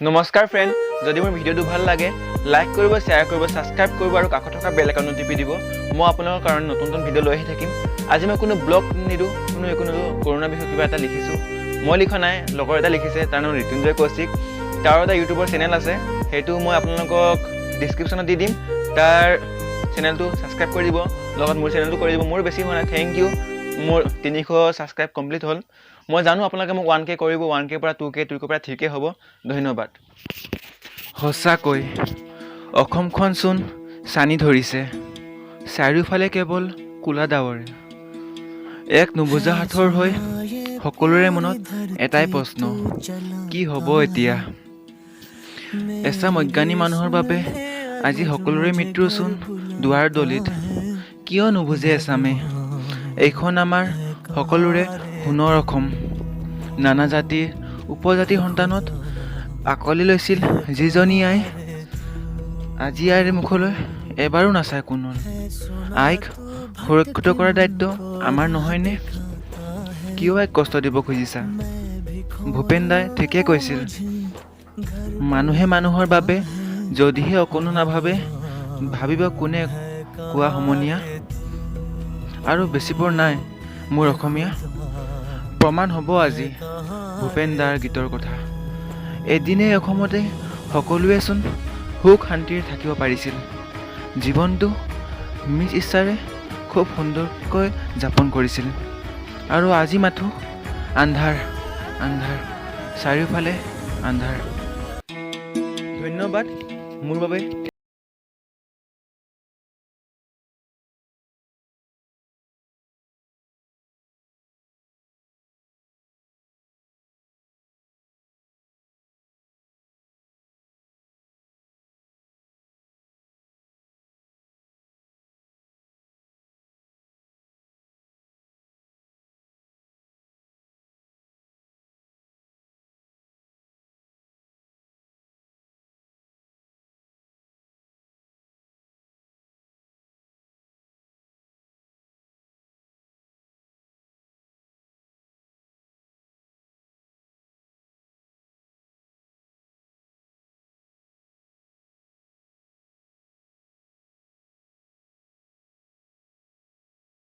নমস্কাৰ ফ্ৰেণ্ড, যদি মোৰ ভিডিঅ'টো ভাল লাগে লাইক কৰিব, শ্বেয়াৰ কৰিব, ছাবস্ক্ৰাইব কৰিব আৰু কাষত থকা বেল আইকনটো টিপি দিব। মই আপোনালোকৰ কাৰণে নতুন নতুন ভিডিঅ' লৈ আহি থাকিম। আজি মই কোনো ব্লগ নিদিওঁ, কোনো কৰোণা বিষয়ে কিবা এটা লিখিছোঁ। মই লিখা নাই, লগৰ এটা লিখিছে, তাৰ নাম ঋতুঞ্জয় কৌশিক। তাৰ এটা ইউটিউবৰ চেনেল আছে, সেইটো মই আপোনালোকক ডিছক্ৰিপশ্যনত দি দিম। তাৰ চেনেলটো ছাবস্ক্ৰাইব কৰি দিব, লগত মোৰ চেনেলটো কৰি দিব। মোৰ বেছি হোৱা নাই, থেংক ইউ। মোৰ 300 ছাবস্ক্ৰাইব কমপ্লিট হ'ল। মই জানো আপোনালোকে মোক 1K কৰিব, 1K পৰা 2K, 2K পৰা 3K হ'ব। ধন্যবাদ। সঁচাকৈ অসমখন চোন চানি ধৰিছে, চাৰিওফালে কেৱল ক'লা ডাৱৰে। এক নুবুজা সাঁথৰ হৈ সকলোৰে মনত এটাই প্ৰশ্ন, কি হ'ব এতিয়া? এচাম অজ্ঞানী মানুহৰ বাবে আজি সকলোৰে মৃত্যুচোন দুৱাৰ দলিত। কিয় নুবুজে এচামে? এইখন আমাৰ সকলোৰে সোণৰ অসম। নানা জাতিৰ উপজাতিৰ সন্তানত আঁকোৱালি লৈছিল যিজনী আই, আজি আইৰ মুখলৈ এবাৰো নাচায় কোনো। আইক সুৰক্ষিত কৰাৰ দায়িত্ব আমাৰ নহয়নে? কিয় আইক কষ্ট দিব খুজিছা? ভূপেন দাই ঠিকে কৈছিল, মানুহে মানুহৰ বাবে যদিহে অকণো নাভাবে, ভাবিব কোনে কোৱা সমনীয়া? আৰু বেছিবৰ নাই মোৰ অসমীয়া। প্ৰমাণ হ'ব আজি ভূপেন দাৰ গীতৰ কথা। এদিনেই অসমতে সকলোৱেচোন সুখ শান্তিৰে থাকিব পাৰিছিল। জীৱনটো নিজ ইচ্ছাৰে খুব সুন্দৰকৈ যাপন কৰিছিল। আৰু আজি মাথো আন্ধাৰ আন্ধাৰ, চাৰিওফালে আন্ধাৰ। ধন্যবাদ মোৰ বাবে